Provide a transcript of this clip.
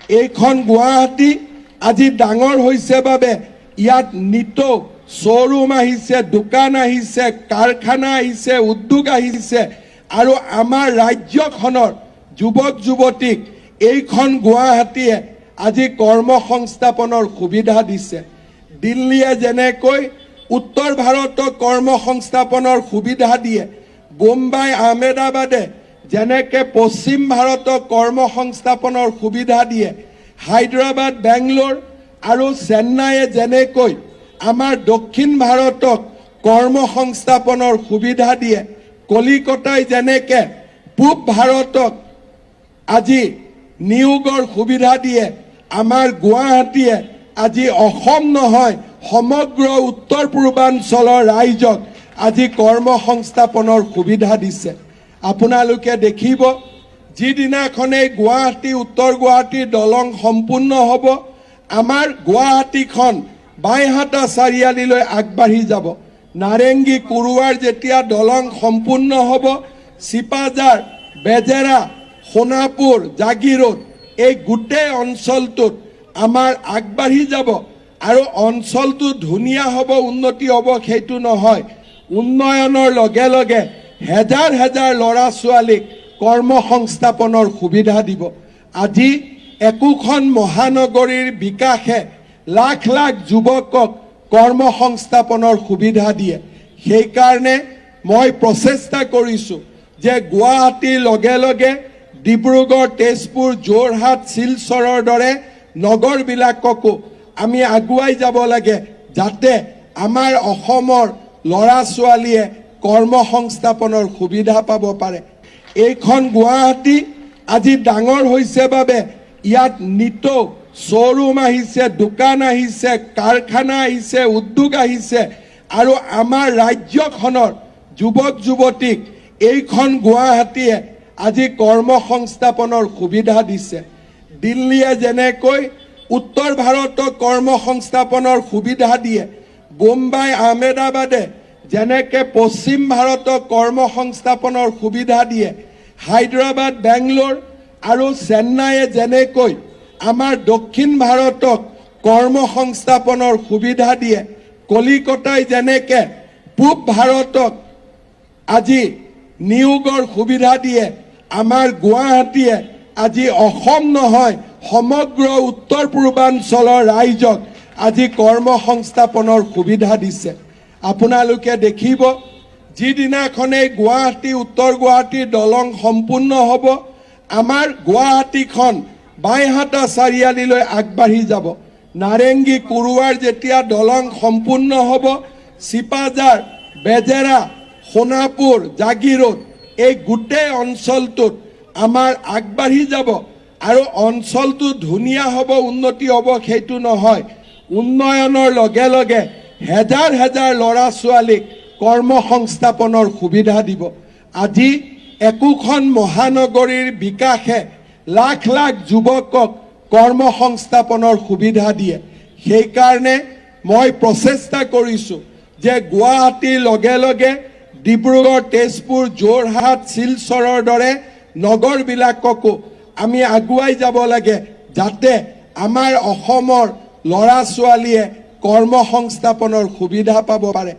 এইখন গুৱাহাটী আজি ডাঙৰ হৈছে বাবে ইয়াত নিত শ্ব'ৰুম আহিছে, দোকান আহিছে, কাৰখানা আহিছে, উদ্যোগ আহিছে আৰু আমাৰ ৰাজ্যখনৰ যুৱক যুৱতীক এইখন গুৱাহাটীয়ে আজি কৰ্মসংস্থাপনৰ সুবিধা দিছে। দিল্লীয়ে যেনেকৈ উত্তৰ ভাৰতক কৰ্মসংস্থাপনৰ সুবিধা দিয়ে, বোম্বাই আহমেদাবাদে যেনেকৈ পশ্চিম ভাৰতক কৰ্মসংস্থাপনৰ সুবিধা দিয়ে, হায়দৰাবাদ বেংগলোৰ আৰু চেন্নাইয়ে যেনেকৈ আমাৰ দক্ষিণ ভাৰতক কৰ্মসংস্থাপনৰ সুবিধা দিয়ে, কলিকতাই যেনেকৈ পূব ভাৰতক আজি নিয়োগৰ সুবিধা দিয়ে, আমাৰ গুৱাহাটীয়ে আজি অসম নহয় সমগ্ৰ উত্তৰ পূৰ্বাঞ্চলৰ ৰাইজক আজি কৰ্মসংস্থাপনৰ সুবিধা দিছে। আপোনালোকে দেখিব যিদিনাখনেই গুৱাহাটী উত্তৰ গুৱাহাটীৰ দলং সম্পূৰ্ণ হ'ব, আমাৰ গুৱাহাটীখন বাইহাটা চাৰিআলিলৈ আগবাঢ়ি যাব। নাৰেংগী কুৰুৱাৰ যেতিয়া দলং সম্পূৰ্ণ হ'ব, চিপাঝাৰ, বেজেৰা, সোণাপুৰ, জাগিৰোড এই গোটেই অঞ্চলটোত আমাৰ আগবাঢ়ি যাব আৰু অঞ্চলটো ধুনীয়া হ'ব, উন্নতি হ'ব সেইটো নহয়, উন্নয়নৰ লগে লগে হেজাৰ হেজাৰ ল'ৰা ছোৱালীক কৰ্মসংস্থাপনৰ সুবিধা দিব। আজি একোখন মহানগৰীৰ বিকাশে লাখ লাখ যুৱকক কৰ্মসংস্থাপনৰ সুবিধা দিয়ে। সেইকাৰণে মই প্ৰচেষ্টা কৰিছোঁ যে গুৱাহাটীৰ লগে লগে ডিব্ৰুগড়, তেজপুৰ, যোৰহাট, শিলচৰৰ দৰে নগৰবিলাককো আমি আগুৱাই যাব লাগে, যাতে আমাৰ অসমৰ ল'ৰা ছোৱালীয়ে কৰ্মসংস্থাপনৰ সুবিধা পাব পাৰে। এইখন গুৱাহাটী আজি ডাঙৰ হৈছে বাবে ইয়াত নিত শ্ব'ৰুম আহিছে, দোকান আহিছে, কাৰখানা আহিছে, উদ্যোগ আহিছে আৰু আমাৰ ৰাজ্যখনৰ যুৱক যুৱতীক এইখন গুৱাহাটীয়ে আজি কৰ্মসংস্থাপনৰ সুবিধা দিছে। দিল্লীয়ে যেনেকৈ উত্তৰ ভাৰতক কৰ্মসংস্থাপনৰ সুবিধা দিয়ে, বোম্বাই আহমেদাবাদে যেনেকৈ পশ্চিম ভাৰতক কৰ্মসংস্থাপনৰ সুবিধা দিয়ে, হায়দৰাবাদ বেংগলোৰ আৰু চেন্নাইয়ে যেনেকৈ আমাৰ দক্ষিণ ভাৰতক কৰ্মসংস্থাপনৰ সুবিধা দিয়ে, কলিকতাই যেনেকৈ পূব ভাৰতক আজি নিয়োগৰ সুবিধা দিয়ে, আমাৰ গুৱাহাটীয়ে আজি অসম নহয় সমগ্ৰ উত্তৰ পূৰ্বাঞ্চলৰ ৰাইজক আজি কৰ্মসংস্থাপনৰ সুবিধা দিছে। আপোনালোকে দেখিব যিদিনাখনেই গুৱাহাটী উত্তৰ গুৱাহাটীৰ দলং সম্পূৰ্ণ হ'ব, আমাৰ গুৱাহাটীখন বাইহাটা চাৰিআলিলৈ আগবাঢ়ি যাব। নাৰেংগী কুৰুৱাৰ যেতিয়া দলং সম্পূৰ্ণ হ'ব, চিপাঝাৰ, বেজেৰা, সোণাপুৰ, জাগিৰোড এই গোটেই অঞ্চলটোত আমাৰ আগবাঢ়ি যাব আৰু অঞ্চলটো ধুনীয়া হ'ব, উন্নতি হ'ব সেইটো নহয়, উন্নয়নৰ লগে লগে হেজাৰ হেজাৰ ল'ৰা ছোৱালীক কৰ্মসংস্থাপনৰ সুবিধা দিব। আজি একোখন মহানগৰীৰ বিকাশে লাখ লাখ যুৱকক কৰ্মসংস্থাপনৰ সুবিধা দিয়ে। সেইকাৰণে মই প্ৰচেষ্টা কৰিছোঁ যে গুৱাহাটীৰ লগে লগে ডিব্ৰুগড়, তেজপুৰ, যোৰহাট, শিলচৰৰ দৰে নগৰবিলাককো আমি আগুৱাই যাব লাগে, যাতে আমাৰ অসমৰ ল'ৰা ছোৱালীয়ে কৰ্মসংস্থাপনৰ সুবিধা পাব পাৰে।